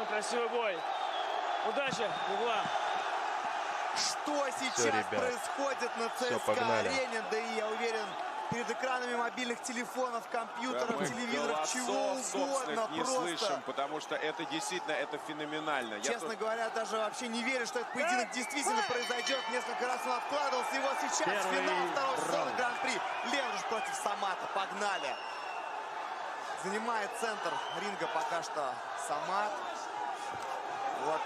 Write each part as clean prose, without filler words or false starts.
Самый красивый бой. Удачи, угла. Что сейчас происходит на ЦСКА-арене? Да и я уверен, перед экранами мобильных телефонов, компьютеров, да, телевизоров, чего угодно. Не слышим, потому что это действительно феноменально. Честно говоря, даже вообще не верю, что этот поединок действительно произойдет. Несколько раз он откладывался. И вот сейчас финал второго сезона Гран-при. Лендруш против Самата. Погнали. Занимает центр ринга пока что Самат. Вот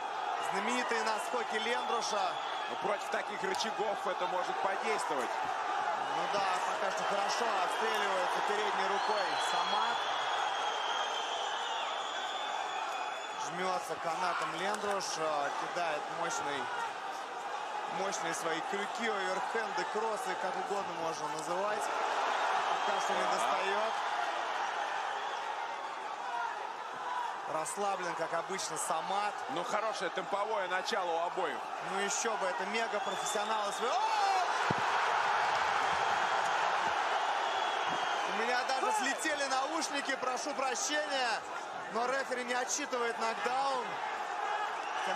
знаменитые наскоки Лендруша. Но против таких рычагов это может подействовать. Ну да, пока что хорошо отстреливается передней рукой Самат. Жмется канатом Лендруш, кидает мощные свои крюки, оверхенды, кроссы, как угодно можно называть. Пока что не достает. Расслаблен, как обычно, Самат. Ну, хорошее темповое начало у обоих. Ну, еще бы, это мега-профессионалы. У меня даже слетели наушники, прошу прощения. Но рефери не отсчитывает нокдаун.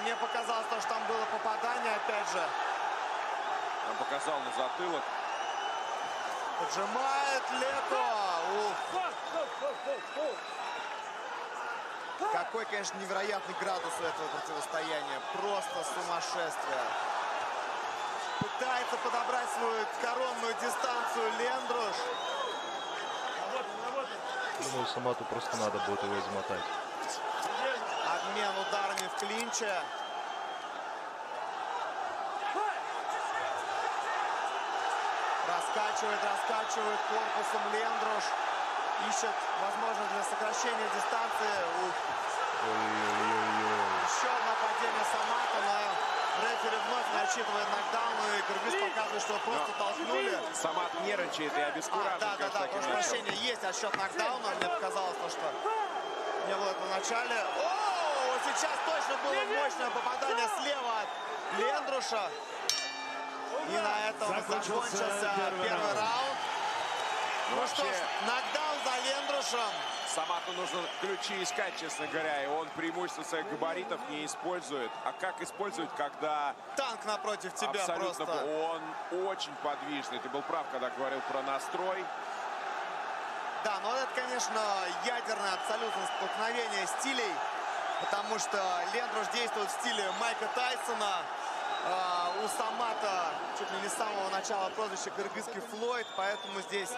Мне показалось, что там было попадание, опять же. Он показал на затылок. Поджимает Леко. Какой, конечно, невероятный градус у этого противостояния. Просто сумасшествие. Пытается подобрать свою коронную дистанцию Лендруш. Думаю, Самату просто надо будет его измотать. Обмен ударами в клинче. Раскачивает корпусом Лендруш. Ищет возможность для сокращения дистанции. Еще одно падение Самата, но рефери вновь не отсчитывает нокдаун, и кыргыз показывает, что просто толкнули. Самат нервничает и обескуражен. Да, прошу прощения, есть отсчет нокдауна. Мне показалось, что не было это в начале. О, вот сейчас точно было мощное попадание слева от Лендруша. И на этом закончился первый раунд. Ну что ж, нокдаун за Лендрушем. Самату нужно ключи искать, честно говоря, и он преимущество своих габаритов не использует. А как использовать, когда... Танк напротив тебя абсолютно просто. Он очень подвижный. Ты был прав, когда говорил про настрой. Да, но это, конечно, ядерное абсолютно столкновение стилей, потому что Лендруш действует в стиле Майка Тайсона. У Самата чуть ли не с самого начала прозвище кыргызский Флойд, поэтому здесь...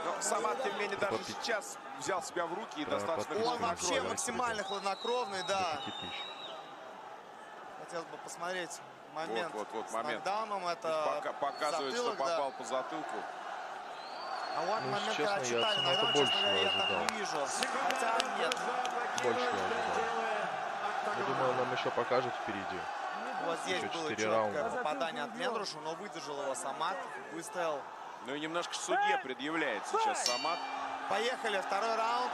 Но Самат, тем не менее, даже сейчас взял себя в руки и достаточно... Он вообще максимально хладнокровный, да. Хотелось бы посмотреть момент с нокдауном. Это показывает, затылок, что попал по затылку. А вот момент, когда читали, нокдаун, честно говоря, я так не вижу. Хотя нет. Больше ожидал. Я думаю, он нам еще покажет впереди. Вот здесь было четкое попадание от Лендруша, но выдержал его Самат, выстоял. Ну и немножко судье предъявляет сейчас Самат. Поехали, второй раунд.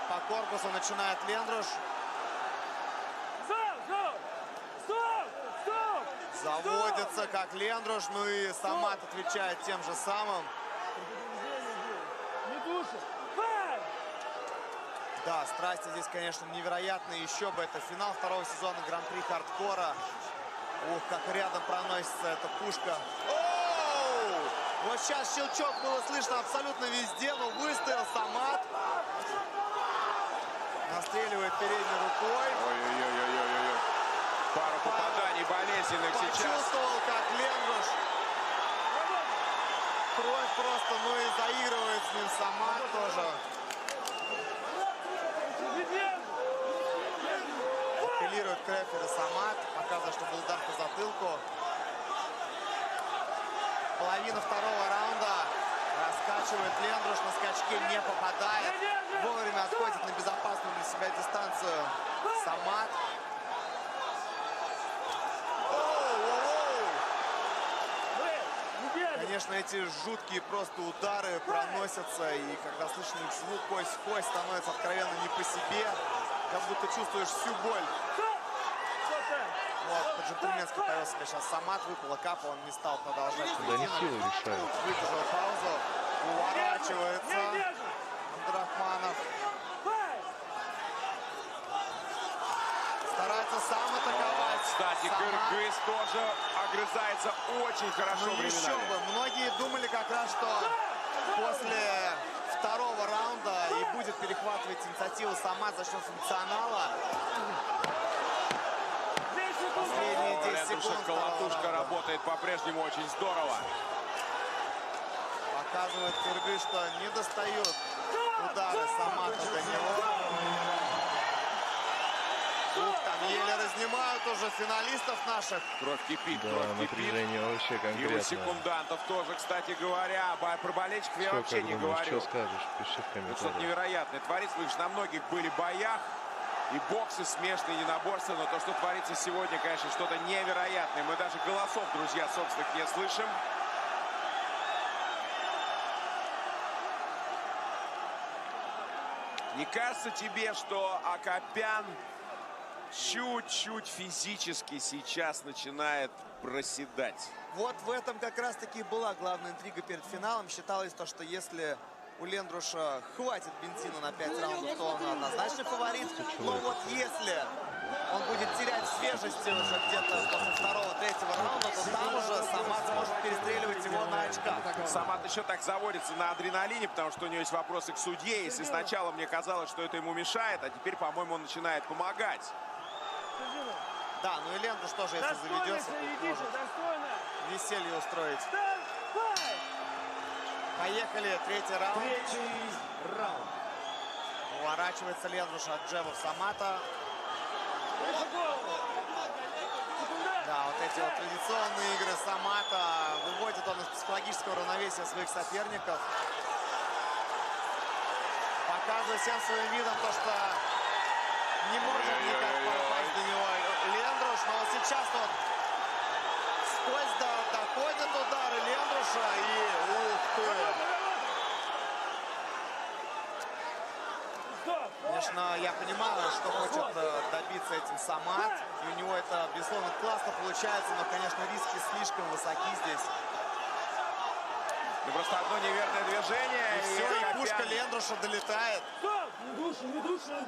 По корпусу начинает Лендруш. Заводится как Лендруш, ну и Самат отвечает тем же самым. Да, страсти здесь, конечно, невероятные. Еще бы, это финал второго сезона Гран-при Хардкора. Ух, как рядом проносится эта пушка. Оу! Вот сейчас щелчок было слышно абсолютно везде, но выстоял Самат. Настреливает передней рукой. Ой-ой-ой-ой-ой-ой. Пару попаданий болезненных сейчас. Почувствовал, как Лендруш. Кровь просто, ну и заигрывает с ним Самат тоже. Апеллирует к рефери Самат. Показывает, что был удар по затылку. Половина второго раунда. Раскачивает Лендруш, на скачке не попадает. Вовремя отходит на безопасную для себя дистанцию Самат. Конечно, эти жуткие просто удары проносятся, и когда слышно их звук кость в кость, становится откровенно не по себе, как будто чувствуешь всю боль. Вот, по-джентльменски повел себя сейчас Самат, выпала капа, он не стал продолжать. Да не силы решают. Выдержал паузу, уворачивается Абдурахманов. пытается сам атаковать. Кстати, Самат. кыргыз тоже огрызается очень хорошо Ну еще временами. бы. Многие думали как раз, что после второго раунда и будет перехватывать инициативу Самат за счет функционала. Последние 10 Лендруша секунд. второго колотушка раунда. работает по-прежнему очень здорово. Показывает кыргыз, что не достают удары Самата до него. Ух, там еле разнимают уже финалистов наших. Кровь кипит, Да, кровь кипит. напряжение вообще И у конкретное. секундантов тоже, кстати говоря. Про болельщиков я Что, вообще как не думаешь, говорю. что скажешь? Пиши в Ну, что-то комментариях. невероятное творится. Видишь, на многих были боях. И боксы смешные, единоборства. Но то, что творится сегодня, конечно, что-то невероятное. Мы даже голосов, друзья, собственных не слышим. Не кажется тебе, что Акопян чуть-чуть физически сейчас начинает проседать? Вот в этом как раз-таки была главная интрига перед финалом. Считалось то, что если у Лендруша хватит бензина на 5 раундов, то он однозначный фаворит. Но вот если он будет терять свежести уже где-то после второго-третьего раунда, то там уже Самат сможет перестреливать его на очках. Самат еще так заводится на адреналине, потому что у него есть вопросы к судье. Если сначала мне казалось, что это ему мешает, а теперь, по-моему, он начинает помогать. Да, ну и Лендруш тоже, если заведется, тут может веселье устроить. Поехали, третий раунд. Уворачивается Лендруш от джебов Самата. Да, вот эти вот традиционные игры Самата. Выводит он из психологического равновесия своих соперников. Показывает всем своим видом то, что не может никак попасть до него Лендруш. Но вот сейчас вот сквозь доходит удары Лендруша и ух ты! Конечно, я понимаю, что хочет добиться этим Самат. И у него это, безусловно, классно получается, но, конечно, риски слишком высоки здесь. Ну, просто одно неверное движение. И все, и Акопян- пушка Лендруша долетает. Стоп! Не души, не души!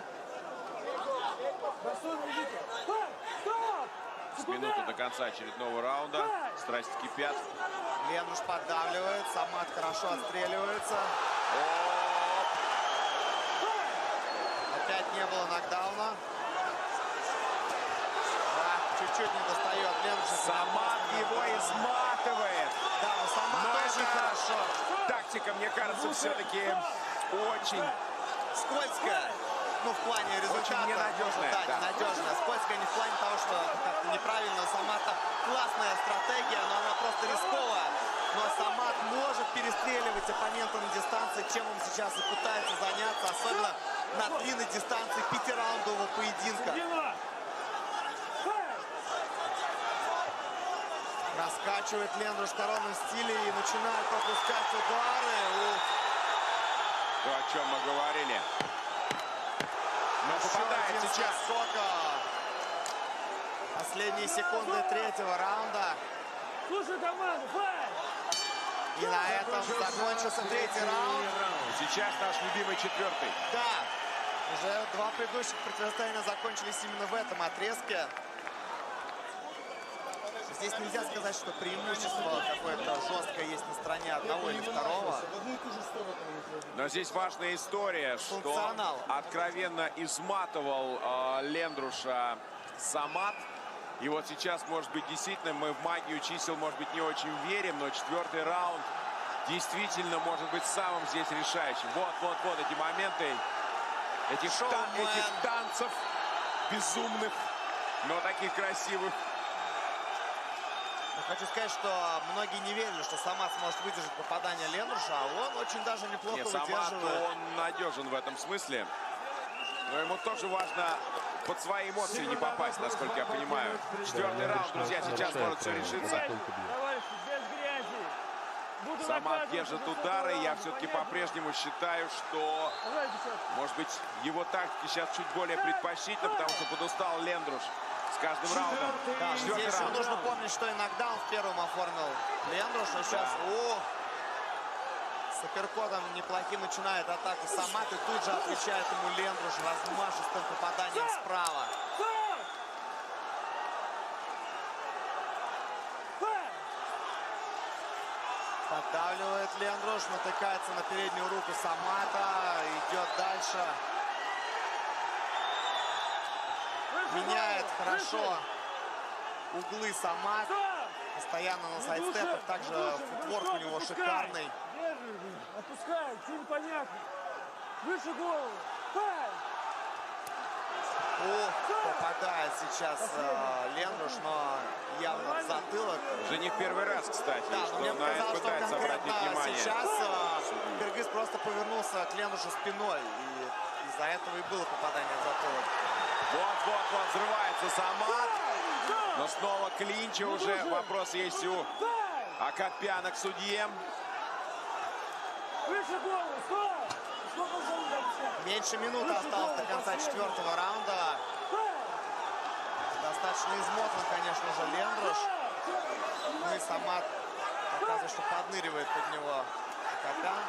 Достойно идите! Стоп! С минуты до конца очередного раунда. Страсти кипят. Лендруш поддавливает, Самат хорошо отстреливается. Опять не было нокдауна. Да, чуть-чуть не достает Лендруша. Самат его изматывает. Да, но Самат Но очень это- хорошо. Тактика, мне кажется, все-таки очень... Скользкая. Ну, в плане результата. ненадежная, Да, да. ненадежная. Скользкая не в плане того, что как-то неправильно. У Самата классная стратегия, но она просто рисковая. Но Самат может перестреливать оппонента на дистанции, чем он сейчас и пытается заняться, особенно на длинной дистанции пятираундового поединка. Раскачивает Лендруш в коронном стиле и начинает пропускать удары. Ух. То, о чем мы говорили. Но попадает Еще один сейчас. скока. Последние секунды третьего раунда. Слушай, команда, файт! И на этом закончился третий раунд. Сейчас наш любимый четвертый. Да, уже два предыдущих противостояния закончились именно в этом отрезке. Здесь нельзя сказать, что преимущество какое-то жесткое есть на стороне одного или второго. Но здесь важная история, что Функционал. откровенно изматывал Лендруша Самат. И вот сейчас, может быть, действительно, мы в магию чисел, может быть, не очень верим, но четвертый раунд действительно может быть самым здесь решающим. Вот эти моменты, этих танцев безумных, но таких красивых. Хочу сказать, что многие не верили, что Самат сможет выдержать попадание Лендруша, а он очень даже неплохо Нет, Самат, выдерживает. он надежен в этом смысле. Но ему тоже важно под свои эмоции не попасть, насколько я понимаю. Четвертый раунд, друзья, сейчас может все решиться. Товарищи, без грязи! Буду Самат наказывать держит за удары. второй Я раунд, все-таки понятно? по-прежнему считаю, что, Давайте, девчонки. может быть, его тактика сейчас чуть более предпочтительна, потому что подустал Лендруш с каждым раундом. Да, Четвертый здесь раунд. нужно помнить, что и нокдаун в первом оформил Лендруш. А сейчас, с апперкотом неплохим начинает атаку Самат. И тут же отвечает ему Лендруш размашистым попаданием справа. Стоп! Давливает Лендруш, натыкается на переднюю руку Самата, идет дальше. Меняет хорошо углы Самат. Постоянно на сайдстепах. Также футворк у него шикарный. Держи, отпускай, все непонятно. Выше голову. Файт! Попадает сейчас Лендруш, но явно в затылок. Уже не в первый раз, кстати, Да, что мне на это показалось, что пытается обратить конкретно внимание. сейчас кыргыз просто повернулся к Лендрушу спиной. И из-за этого и было попадание в затылок. Вот, взрывается Самат. Но снова клинчи уже. Вопрос есть у Акопяна к судье. Выше голову, стой! Сколько зон дальше? Меньше минуты осталось до конца 4-го раунда. Достаточно измотан, конечно же, Лендруш. Ну и Самат показывает, что подныривает под него Акопян.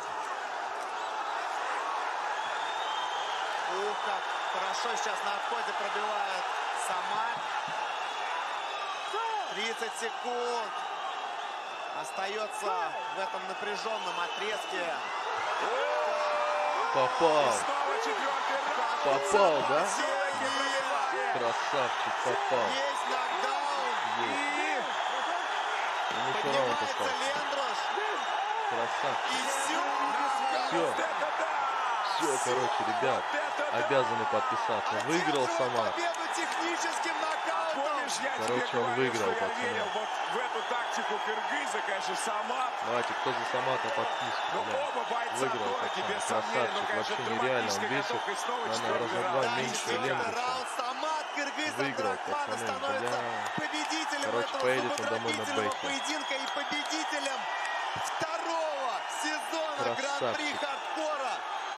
Ух, как хорошо сейчас на отходе пробивает Самат. 30 секунд. Остается в этом напряженном отрезке. Попал. Снова 4-й раунд. Попал, да? Все-таки пробивает. Красавчик, попал. Есть нокдаун. И Ну, еще раунд Поднимается остался. Лендруш. Красавчик. И все. Все. вот это да! Все, короче, ребят, обязаны подписаться. Выиграл Самат. Победу техническим нокаутом. Помнишь, я Короче, тебе он говорил, выиграл, что я пацаны. верил вот в эту тактику кыргыза, конечно, Самат. Давайте, кто за Самата, подписку. Но бля. оба бойца Выиграл, дороги, пацаны. без сомнения. Но, Красавчик, конечно, вообще нереально. Он драматическая весит, готовка. И снова наверное, четвертый раза два раунд. меньше Четвертый Лендруша. раунд. Самат Кыргыз Выиграл, Абдрахманов пацаны, становится бля. победителем Короче, этого поедет он домой на зубодробительного бэхе. поединка и победителем второго сезона Красавчик. Гран-при хардкора